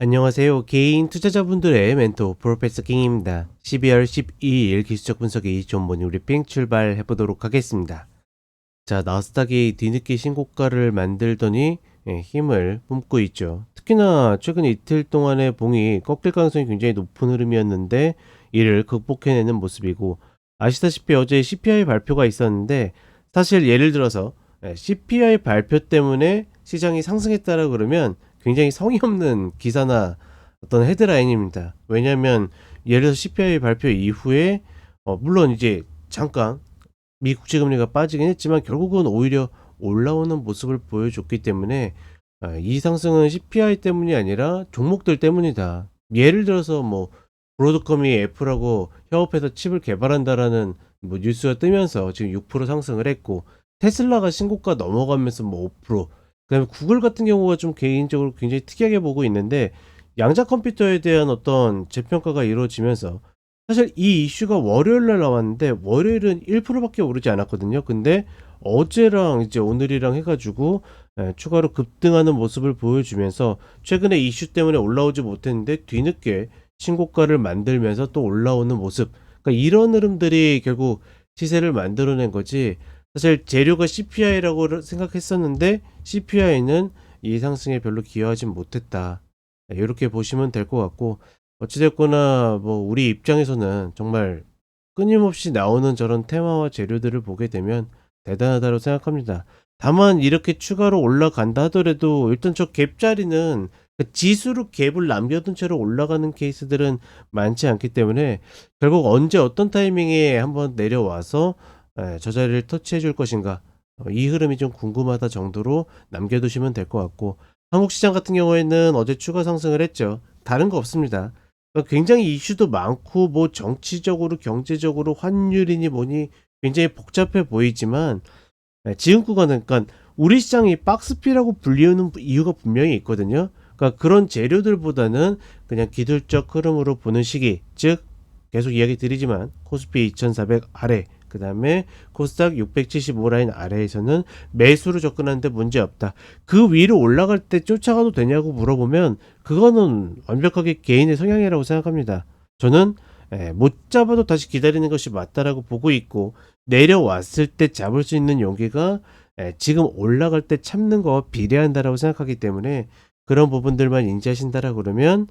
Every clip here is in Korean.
안녕하세요. 개인 투자자분들의 멘토 프로페서 킹입니다. 12월 12일 기술적 분석이 좋은 모닝 브리핑 출발해 보도록 하겠습니다. 자, 나스닥이 뒤늦게 신고가를 만들더니 힘을 뿜고 있죠. 특히나 최근 이틀 동안의 봉이 꺾일 가능성이 굉장히 높은 흐름이었는데 이를 극복해내는 모습이고, 아시다시피 어제 CPI 발표가 있었는데, 사실 예를 들어서 CPI 발표 때문에 시장이 상승했다라 그러면 굉장히 성의 없는 기사나 어떤 헤드라인입니다. 왜냐하면 예를 들어서 CPI 발표 이후에 물론 이제 잠깐 미 국채금리가 빠지긴 했지만 결국은 오히려 올라오는 모습을 보여줬기 때문에 이 상승은 CPI 때문이 아니라 종목들 때문이다. 예를 들어서 뭐 브로드컴이 애플하고 협업해서 칩을 개발한다라는 뭐 뉴스가 뜨면서 지금 6% 상승을 했고, 테슬라가 신고가 넘어가면서 뭐 5%, 그다음에 구글 같은 경우가 좀 개인적으로 굉장히 특이하게 보고 있는데, 양자 컴퓨터에 대한 어떤 재평가가 이루어지면서 사실 이 이슈가 월요일 날 나왔는데 월요일은 1%밖에 오르지 않았거든요. 근데 어제랑 이제 오늘이랑 해가지고 추가로 급등하는 모습을 보여주면서 최근에 이슈 때문에 올라오지 못했는데 뒤늦게 신고가를 만들면서 또 올라오는 모습. 그러니까 이런 흐름들이 결국 시세를 만들어낸 거지. 사실 재료가 CPI라고 생각했었는데 CPI는 이 상승에 별로 기여하진 못했다. 이렇게 보시면 될 것 같고, 어찌됐거나 뭐 우리 입장에서는 정말 끊임없이 나오는 저런 테마와 재료들을 보게 되면 대단하다고 생각합니다. 다만 이렇게 추가로 올라간다 하더라도 일단 저 갭 자리는 그 지수로 갭을 남겨둔 채로 올라가는 케이스들은 많지 않기 때문에 결국 언제 어떤 타이밍에 한번 내려와서 저 자리를 터치해 줄 것인가, 이 흐름이 좀 궁금하다 정도로 남겨두시면 될 것 같고, 한국 시장 같은 경우에는 어제 추가 상승을 했죠. 다른 거 없습니다. 굉장히 이슈도 많고 뭐 정치적으로 경제적으로 환율이니 뭐니 굉장히 복잡해 보이지만 지금 구간은, 그러니까 우리 시장이 박스피라고 불리우는 이유가 분명히 있거든요. 그러니까 그런 재료들보다는 그냥 기술적 흐름으로 보는 시기, 즉 계속 이야기 드리지만 코스피 2400 아래, 그 다음에 코스닥 675 라인 아래에서는 매수로 접근하는데 문제 없다. 그 위로 올라갈 때 쫓아가도 되냐고 물어보면 그거는 완벽하게 개인의 성향이라고 생각합니다. 저는 못 잡아도 다시 기다리는 것이 맞다라고 보고 있고, 내려왔을 때 잡을 수 있는 용기가 지금 올라갈 때 참는 거와 비례한다라고 생각하기 때문에 그런 부분들만 인지하신다라 그러면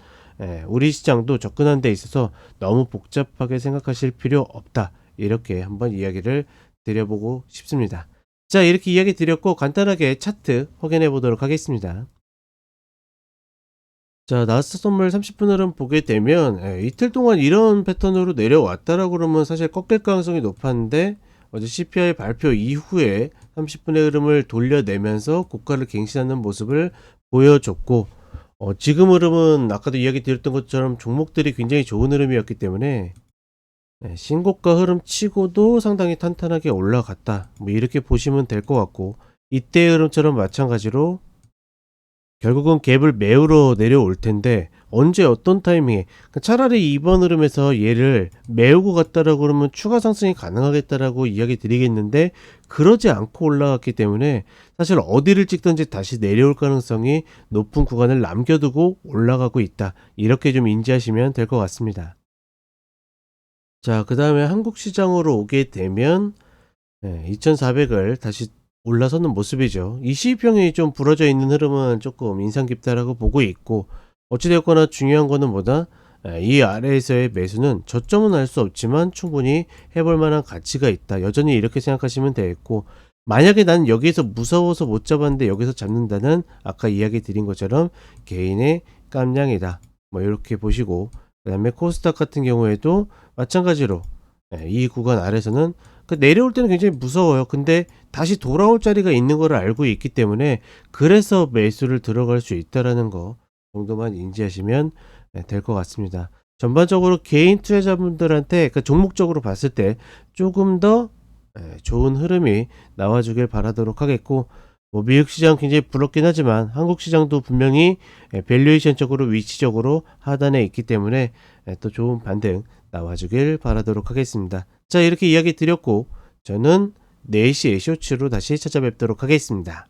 우리 시장도 접근하는 데 있어서 너무 복잡하게 생각하실 필요 없다. 이렇게 한번 이야기를 드려보고 싶습니다. 자, 이렇게 이야기 드렸고 간단하게 차트 확인해 보도록 하겠습니다. 자, 나스닥 선물 30분 흐름 보게 되면 이틀 동안 이런 패턴으로 내려왔다라고 그러면 사실 꺾일 가능성이 높았는데, 어제 CPI 발표 이후에 30분의 흐름을 돌려내면서 고가를 갱신하는 모습을 보여줬고, 지금 흐름은 아까도 이야기 드렸던 것처럼 종목들이 굉장히 좋은 흐름이었기 때문에 신고가 흐름 치고도 상당히 탄탄하게 올라갔다, 뭐 이렇게 보시면 될 것 같고, 이때의 흐름처럼 마찬가지로 결국은 갭을 메우러 내려올 텐데 언제 어떤 타이밍에, 그러니까 차라리 이번 흐름에서 얘를 메우고 갔다라고 그러면 추가 상승이 가능하겠다라고 이야기 드리겠는데 그러지 않고 올라갔기 때문에 사실 어디를 찍든지 다시 내려올 가능성이 높은 구간을 남겨두고 올라가고 있다, 이렇게 좀 인지하시면 될 것 같습니다. 자, 그 다음에 한국 시장으로 오게 되면 2400을 다시 올라서는 모습이죠. 이 시입평이 좀 부러져 있는 흐름은 조금 인상 깊다라고 보고 있고, 어찌되었거나 중요한 거는 뭐다? 이 아래에서의 매수는 저점은 알 수 없지만 충분히 해볼 만한 가치가 있다. 여전히 이렇게 생각하시면 되겠고, 만약에 난 여기에서 무서워서 못 잡았는데 여기서 잡는다는 아까 이야기 드린 것처럼 개인의 깜냥이다. 뭐 이렇게 보시고, 그 다음에 코스닥 같은 경우에도 마찬가지로 이 구간 아래서는 내려올 때는 굉장히 무서워요. 근데 다시 돌아올 자리가 있는 걸 알고 있기 때문에 그래서 매수를 들어갈 수 있다라는 거 정도만 인지하시면 될 것 같습니다. 전반적으로 개인 투자자분들한테, 그러니까 종목적으로 봤을 때 조금 더 좋은 흐름이 나와주길 바라도록 하겠고, 뭐 미국 시장 굉장히 부럽긴 하지만 한국 시장도 분명히 밸류에이션적으로 위치적으로 하단에 있기 때문에 또 좋은 반등 나와주길 바라도록 하겠습니다. 자, 이렇게 이야기 드렸고 저는 4시에 쇼츠로 다시 찾아뵙도록 하겠습니다.